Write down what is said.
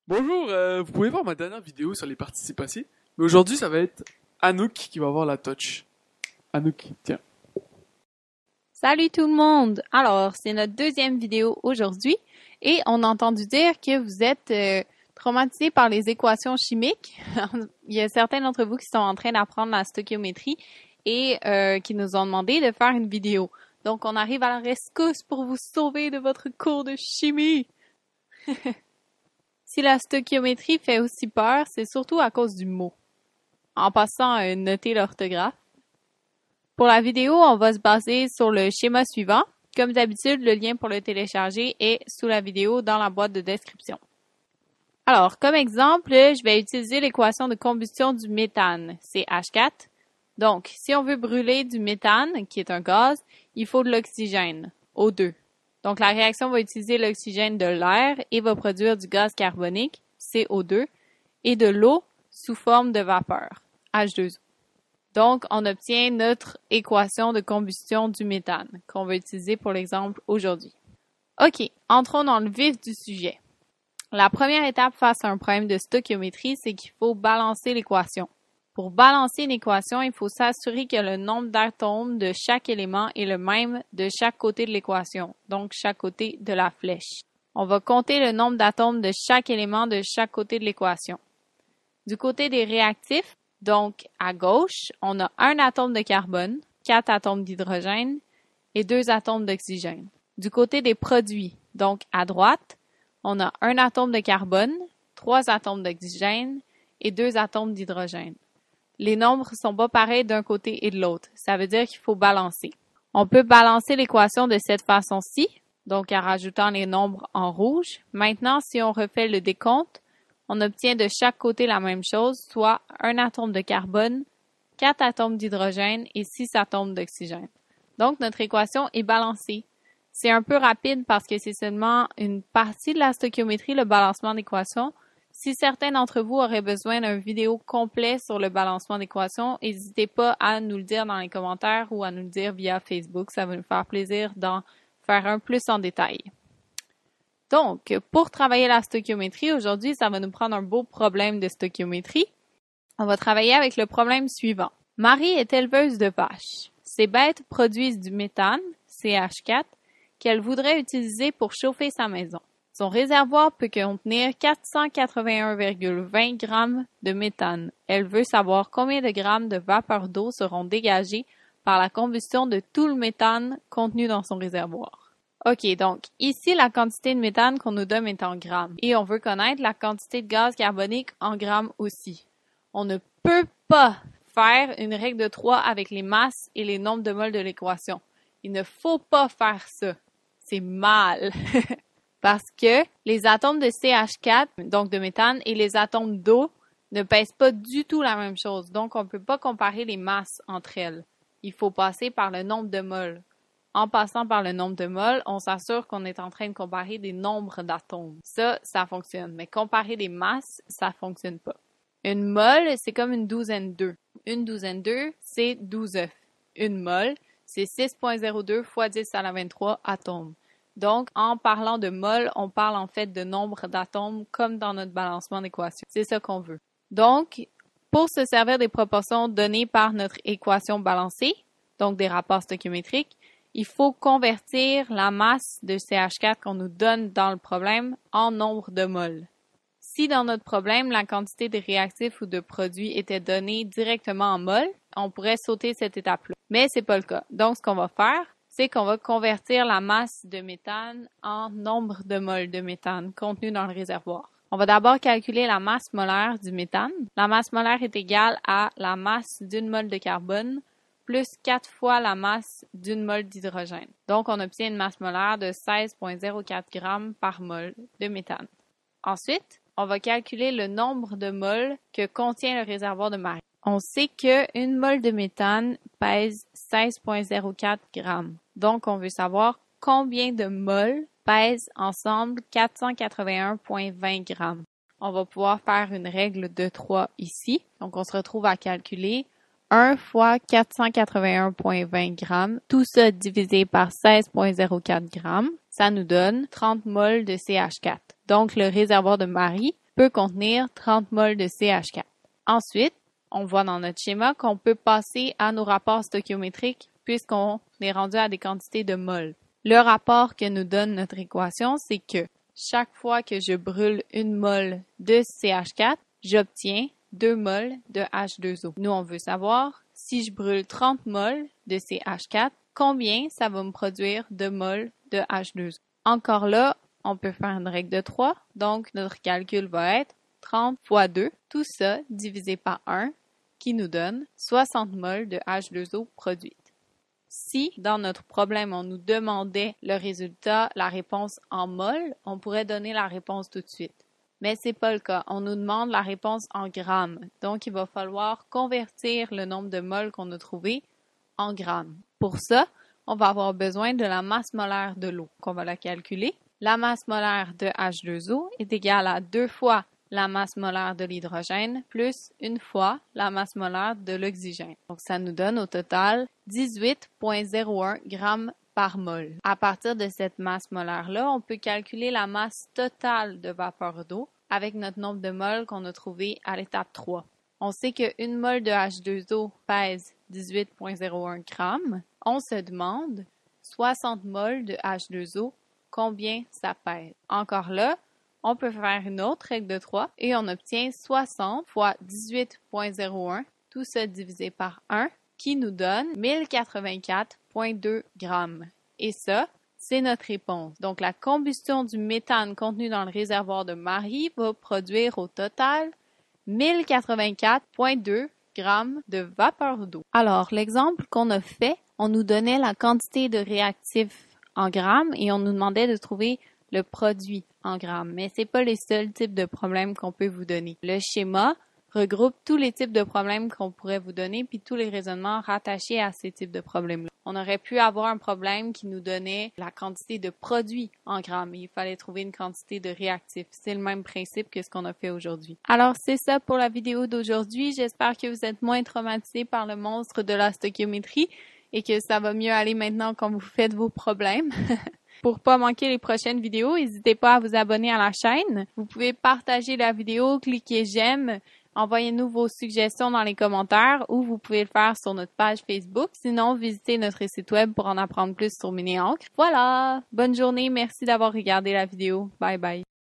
Bonjour, vous pouvez voir ma dernière vidéo sur les participes passés, mais aujourd'hui ça va être Anouk qui va avoir la touch. Anouk, tiens. Salut tout le monde! Alors, c'est notre deuxième vidéo aujourd'hui et on a entendu dire que vous êtes traumatisés par les équations chimiques. Il y a certains d'entre vous qui sont en train d'apprendre la stoichiométrie et qui nous ont demandé de faire une vidéo. Donc, on arrive à la rescousse pour vous sauver de votre cours de chimie! Si la stoichiométrie fait aussi peur, c'est surtout à cause du mot. En passant à noter l'orthographe. Pour la vidéo, on va se baser sur le schéma suivant. Comme d'habitude, le lien pour le télécharger est sous la vidéo dans la boîte de description. Alors, comme exemple, je vais utiliser l'équation de combustion du méthane, CH4. Donc, si on veut brûler du méthane, qui est un gaz, il faut de l'oxygène, O2. Donc, la réaction va utiliser l'oxygène de l'air et va produire du gaz carbonique, CO2, et de l'eau sous forme de vapeur, H2O. Donc, on obtient notre équation de combustion du méthane qu'on va utiliser pour l'exemple aujourd'hui. OK, entrons dans le vif du sujet. La première étape face à un problème de stoichiométrie, c'est qu'il faut balancer l'équation. Pour balancer une équation, il faut s'assurer que le nombre d'atomes de chaque élément est le même de chaque côté de l'équation, donc chaque côté de la flèche. On va compter le nombre d'atomes de chaque élément de chaque côté de l'équation. Du côté des réactifs, donc à gauche, on a un atome de carbone, 4 atomes d'hydrogène et 2 atomes d'oxygène. Du côté des produits, donc à droite, on a un atome de carbone, 3 atomes d'oxygène et 2 atomes d'hydrogène. Les nombres sont pas pareils d'un côté et de l'autre. Ça veut dire qu'il faut balancer. On peut balancer l'équation de cette façon-ci, donc en rajoutant les nombres en rouge. Maintenant, si on refait le décompte, on obtient de chaque côté la même chose, soit un atome de carbone, 4 atomes d'hydrogène et 6 atomes d'oxygène. Donc, notre équation est balancée. C'est un peu rapide parce que c'est seulement une partie de la stoichiométrie, le balancement d'équations. Si certains d'entre vous auraient besoin d'une vidéo complète sur le balancement d'équations, n'hésitez pas à nous le dire dans les commentaires ou à nous le dire via Facebook. Ça va nous faire plaisir d'en faire un plus en détail. Donc, pour travailler la stoichiométrie, aujourd'hui, ça va nous prendre un beau problème de stoichiométrie. On va travailler avec le problème suivant. Marie est éleveuse de vaches. Ces bêtes produisent du méthane, CH4, qu'elle voudrait utiliser pour chauffer sa maison. Son réservoir peut contenir 481,20 grammes de méthane. Elle veut savoir combien de grammes de vapeur d'eau seront dégagés par la combustion de tout le méthane contenu dans son réservoir. OK, donc ici, la quantité de méthane qu'on nous donne est en grammes. Et on veut connaître la quantité de gaz carbonique en grammes aussi. On ne peut pas faire une règle de 3 avec les masses et les nombres de moles de l'équation. Il ne faut pas faire ça. C'est mal. Parce que les atomes de CH4, donc de méthane, et les atomes d'eau ne pèsent pas du tout la même chose. Donc, on ne peut pas comparer les masses entre elles. Il faut passer par le nombre de moles. En passant par le nombre de moles, on s'assure qu'on est en train de comparer des nombres d'atomes. Ça fonctionne. Mais comparer des masses, ça fonctionne pas. Une mole, c'est comme une douzaine d'œufs. Une douzaine d'œufs, c'est 12 œufs. Une mole, c'est 6,02 fois 10 à la 23 atomes. Donc, en parlant de mol, on parle en fait de nombre d'atomes comme dans notre balancement d'équation. C'est ça qu'on veut. Donc, pour se servir des proportions données par notre équation balancée, donc des rapports stoichiométriques, il faut convertir la masse de CH4 qu'on nous donne dans le problème en nombre de moles. Si dans notre problème, la quantité de réactifs ou de produits était donnée directement en moles, on pourrait sauter cette étape-là. Mais c'est pas le cas. Donc, ce qu'on va faire, c'est qu'on va convertir la masse de méthane en nombre de moles de méthane contenu dans le réservoir. On va d'abord calculer la masse molaire du méthane. La masse molaire est égale à la masse d'une mole de carbone plus 4 fois la masse d'une mole d'hydrogène. Donc, on obtient une masse molaire de 16,04 grammes par mole de méthane. Ensuite, on va calculer le nombre de moles que contient le réservoir de Marie. On sait qu'une mole de méthane pèse 16,04 grammes. Donc, on veut savoir combien de moles pèsent ensemble 481,20 grammes. On va pouvoir faire une règle de 3 ici. Donc, on se retrouve à calculer 1 fois 481,20 grammes. Tout ça divisé par 16,04 grammes. Ça nous donne 30 moles de CH4. Donc, le réservoir de Marie peut contenir 30 mol de CH4. Ensuite, on voit dans notre schéma qu'on peut passer à nos rapports stoichiométriques puisqu'on est rendu à des quantités de mol. Le rapport que nous donne notre équation, c'est que chaque fois que je brûle une mol de CH4, j'obtiens 2 mol de H2O. Nous, on veut savoir si je brûle 30 mol de CH4, combien ça va me produire de mol de H2O. Encore là, on peut faire une règle de 3, donc notre calcul va être 30 fois 2, tout ça divisé par 1, qui nous donne 60 mol de H2O produite. Si, dans notre problème, on nous demandait le résultat, la réponse en mol, on pourrait donner la réponse tout de suite. Mais c'est pas le cas. On nous demande la réponse en grammes. Donc, il va falloir convertir le nombre de mols qu'on a trouvé en grammes. Pour ça, on va avoir besoin de la masse molaire de l'eau, qu'on va la calculer. La masse molaire de H2O est égale à 2 fois la masse molaire de l'hydrogène plus 1 fois la masse molaire de l'oxygène. Donc, ça nous donne au total 18,01 grammes par mol. À partir de cette masse molaire-là, on peut calculer la masse totale de vapeur d'eau avec notre nombre de mols qu'on a trouvé à l'étape 3. On sait qu'une mol de H2O pèse 18,01 grammes. On se demande 60 mols de H2O, combien ça pèse. Encore là, on peut faire une autre règle de 3 et on obtient 60 fois 18,01, tout ça divisé par 1, qui nous donne 1084,2 grammes. Et ça, c'est notre réponse. Donc, la combustion du méthane contenu dans le réservoir de Marie va produire au total 1084,2 grammes de vapeur d'eau. Alors, l'exemple qu'on a fait, on nous donnait la quantité de réactifs en grammes et on nous demandait de trouver le produit en grammes. Mais c'est pas les seuls types de problèmes qu'on peut vous donner. Le schéma regroupe tous les types de problèmes qu'on pourrait vous donner puis tous les raisonnements rattachés à ces types de problèmes-là. On aurait pu avoir un problème qui nous donnait la quantité de produits en grammes et il fallait trouver une quantité de réactifs. C'est le même principe que ce qu'on a fait aujourd'hui. Alors, c'est ça pour la vidéo d'aujourd'hui. J'espère que vous êtes moins traumatisés par le monstre de la stoichiométrie et que ça va mieux aller maintenant quand vous faites vos problèmes. Pour pas manquer les prochaines vidéos, n'hésitez pas à vous abonner à la chaîne. Vous pouvez partager la vidéo, cliquer j'aime, envoyez-nous vos suggestions dans les commentaires ou vous pouvez le faire sur notre page Facebook. Sinon, visitez notre site web pour en apprendre plus sur Mini-Encre. Voilà! Bonne journée, merci d'avoir regardé la vidéo. Bye bye!